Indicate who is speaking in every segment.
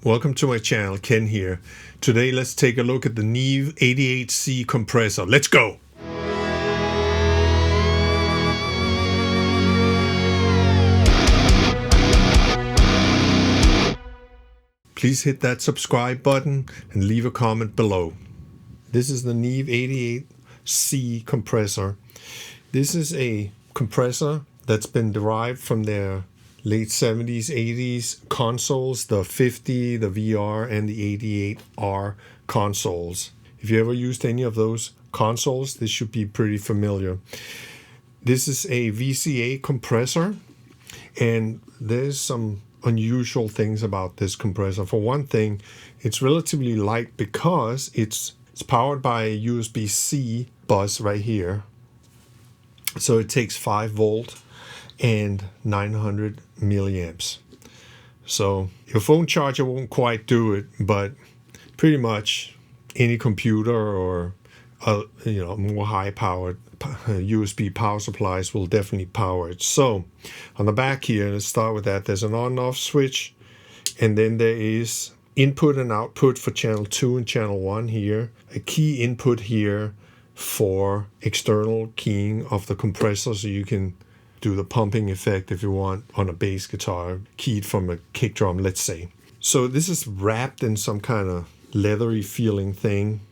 Speaker 1: Welcome to my channel, Ken here. Today let's take a look at the Neve 88C compressor. Let's go! Please hit that subscribe button and leave a comment below. This is the Neve 88C compressor. This is a compressor that's been derived from their late 70s, 80s consoles, the 50, the VR, and the 88R consoles. If you ever used any of those consoles, this should be pretty familiar. This is a VCA compressor, and there's some unusual things about this compressor. For one thing, it's relatively light because it's powered by a USB-C bus right here. So it takes 5 volt and 900 milliamps. So your phone charger won't quite do it, but pretty much any computer or more high-powered USB power supplies will definitely power it. So on the back here, let's start with that. There's an on-off switch, and then there is input and output for channel 2 and channel 1 here. A key input here for external keying of the compressor, so you can do the pumping effect if you want on a bass guitar keyed from a kick drum, let's say. So this is wrapped in some kind of leathery feeling thing,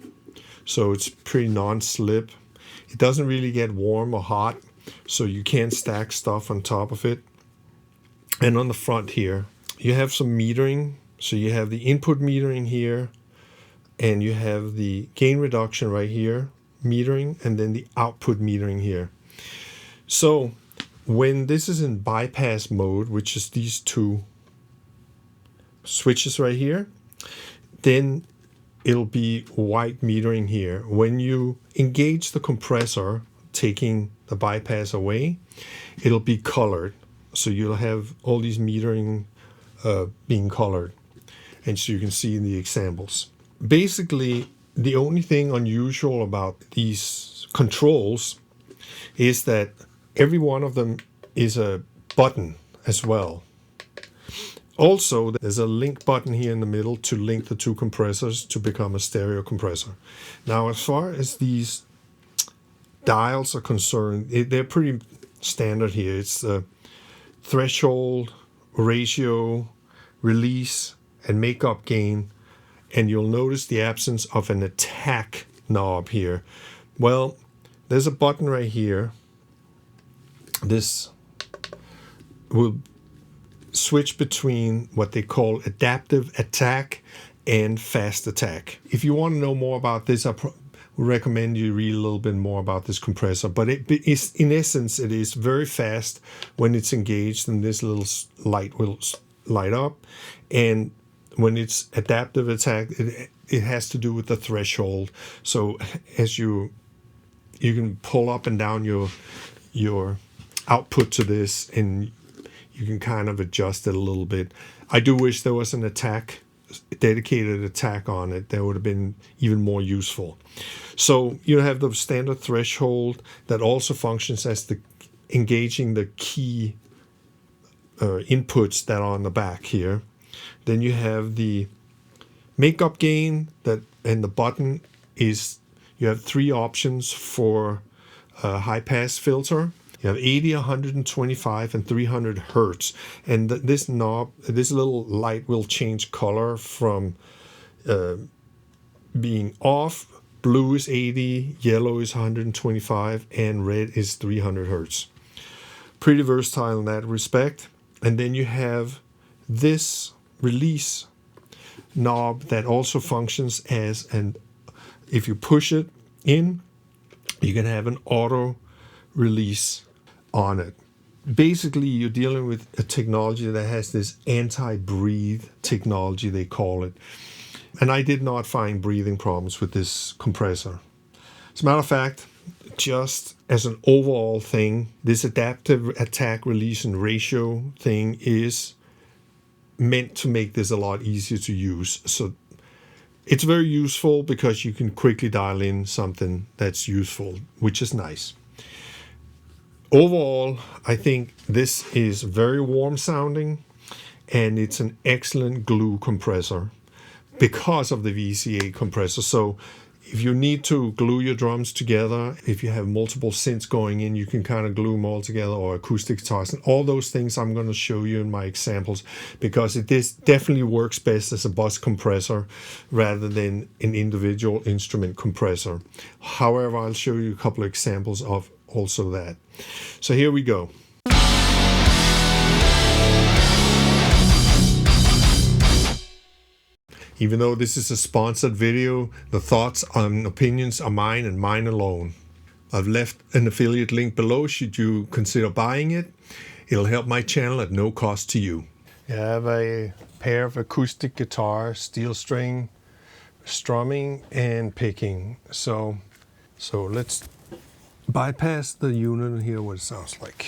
Speaker 1: so it's pretty non-slip. It doesn't really get warm or hot, so you can't stack stuff on top of it. And on the front here, you have some metering. So you have the input metering here, and you have the gain reduction right here, metering, and then the output metering here. So when this is in bypass mode, which is these two switches right here, then it'll be white metering here. When you engage the compressor, taking the bypass away, it'll be colored. So you'll have all these metering being colored. And so you can see in the examples. Basically, the only thing unusual about these controls is that every one of them is a button as well. Also, there's a link button here in the middle to link the two compressors to become a stereo compressor. Now, as far as these dials are concerned, they're pretty standard here. It's the threshold, ratio, release, and makeup gain. And you'll notice the absence of an attack knob here. Well, there's a button right here. This will switch between what they call adaptive attack and fast attack. If you want to know more about this, I would recommend you read a little bit more about this compressor. But it is, in essence, it is very fast when it's engaged, and this little light will light up. And when it's adaptive attack, it has to do with the threshold. So as you can pull up and down your output to this, and you can kind of adjust it a little bit. I do wish there was an dedicated attack on it. That would have been even more useful. So you have the standard threshold that also functions as the engaging the key inputs that are on the back here. Then you have the makeup gain, and the button is, you have 3 options for a high pass filter. You have 80, 125, and 300 hertz. And this knob, this little light will change color from being off. Blue is 80, yellow is 125, and red is 300 hertz. Pretty versatile in that respect. And then you have this release knob that also functions as if you push it in, you can have an auto release on it. Basically, you're dealing with a technology that has this anti-breathe technology, they call it. And I did not find breathing problems with this compressor. As a matter of fact, just as an overall thing, this adaptive attack, release, and ratio thing is meant to make this a lot easier to use. So it's very useful because you can quickly dial in something that's useful, which is nice. Overall, I think this is very warm sounding, and it's an excellent glue compressor because of the VCA compressor. So if you need to glue your drums together, if you have multiple synths going in, you can kind of glue them all together, or acoustic guitars, and all those things I'm going to show you in my examples, because this definitely works best as a bus compressor rather than an individual instrument compressor. However, I'll show you a couple of examples of also that. So here we go. Even though this is a sponsored video, the thoughts and opinions are mine and mine alone. I've left an affiliate link below should you consider buying it. It'll help my channel at no cost to you. I have a pair of acoustic guitars, steel string, strumming and picking. So let's bypass the unit and hear what it sounds like.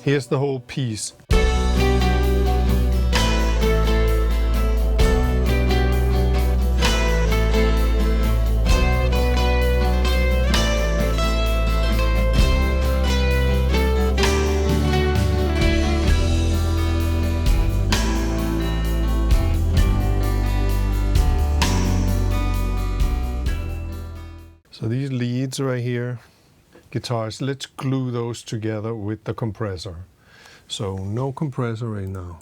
Speaker 1: Here's the whole piece. So these leads right here, guitars, let's glue those together with the compressor. So no compressor right now.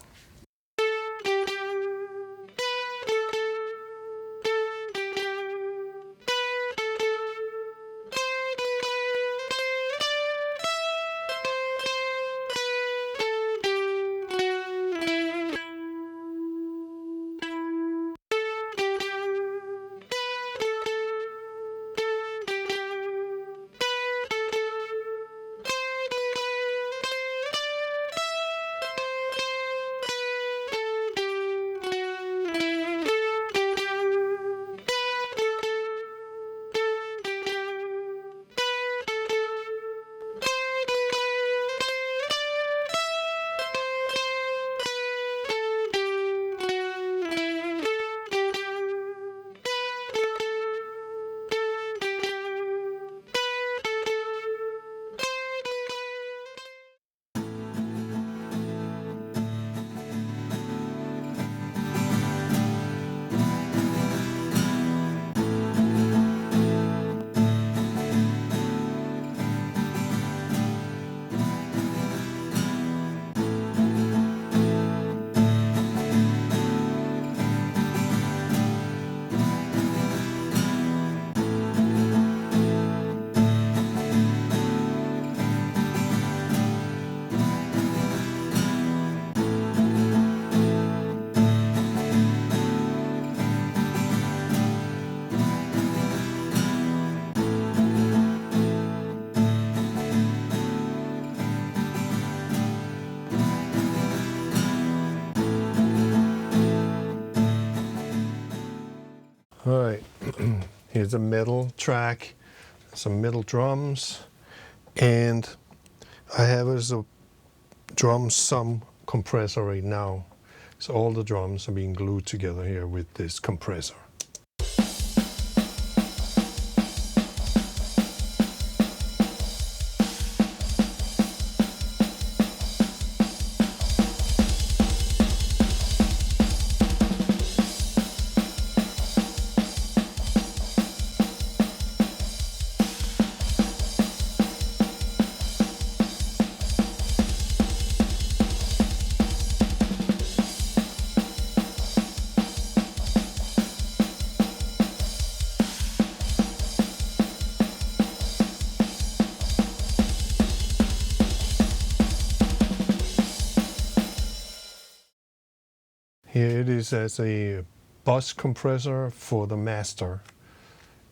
Speaker 1: All right, here's a metal track, some metal drums, and I have as a drum sum compressor right now. So all the drums are being glued together here with this compressor. Here it is as a bus compressor for the master.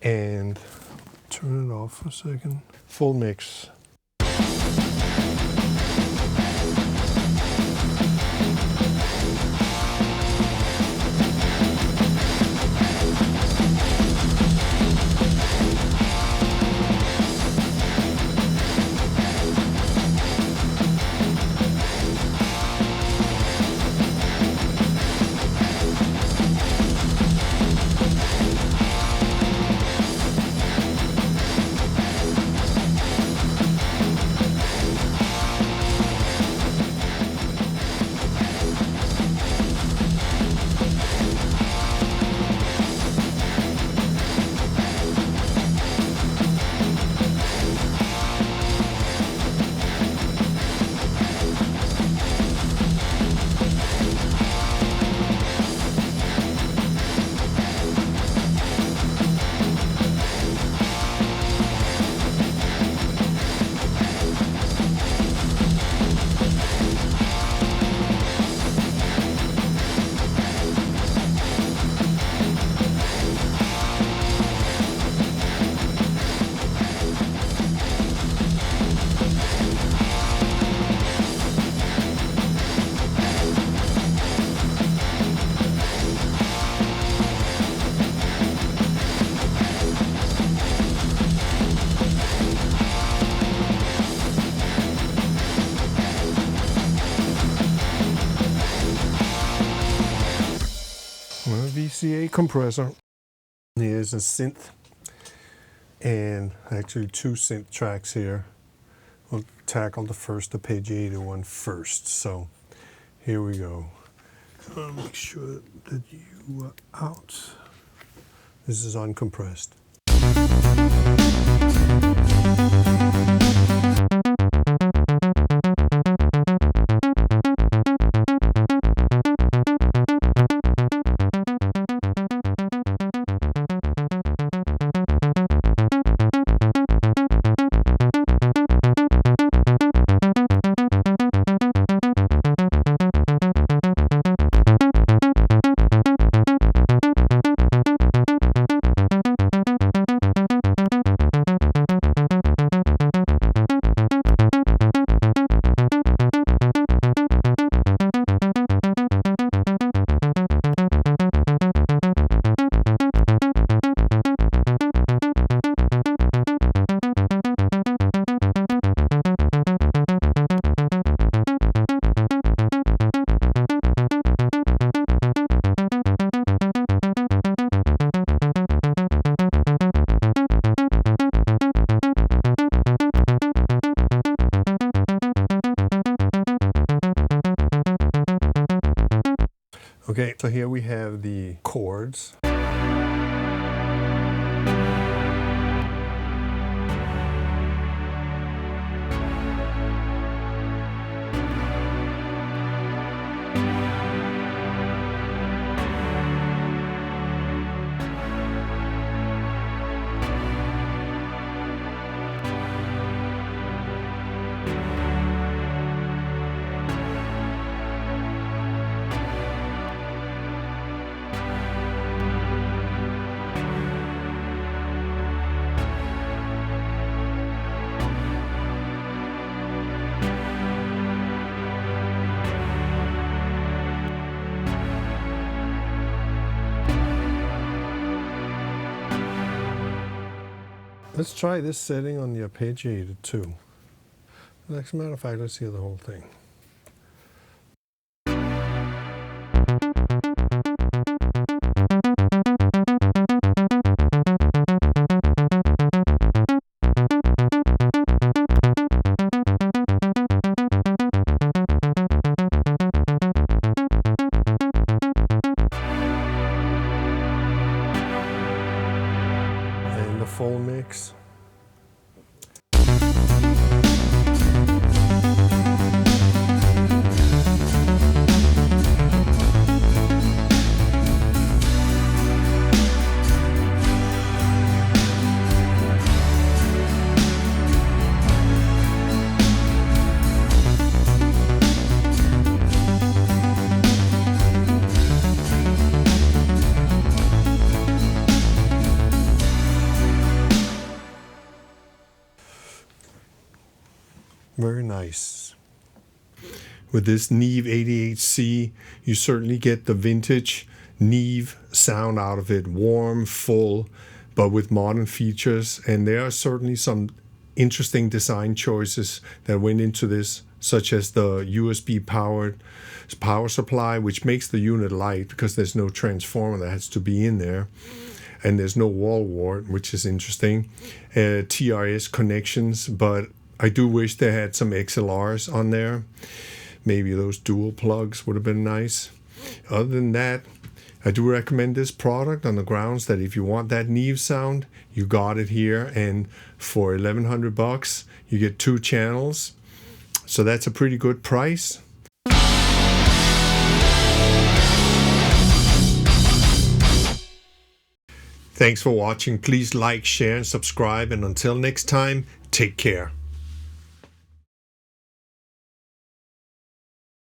Speaker 1: And turn it off for a second. Full mix. VCA compressor. Here's a synth, and actually two synth tracks here. We'll tackle the first arpeggiated one first. So here we go. I'll make sure that you are out. This is uncompressed. Okay, so here we have the chords. Let's try this setting on the arpeggiated too. As a matter of fact, let's hear the whole thing. And the full mix. Very nice. With this Neve 88C, you certainly get the vintage Neve sound out of it. Warm, full, but with modern features. And there are certainly some interesting design choices that went into this, such as the USB powered power supply, which makes the unit light because there's no transformer that has to be in there. And there's no wall wart, which is interesting. TRS connections, but I do wish they had some XLRs on there. Maybe those dual plugs would have been nice. Other than that, I do recommend this product on the grounds that if you want that Neve sound, you got it here. And for $1,100, you get 2 channels. So that's a pretty good price. Thanks for watching. Please like, share, and subscribe. And until next time, take care.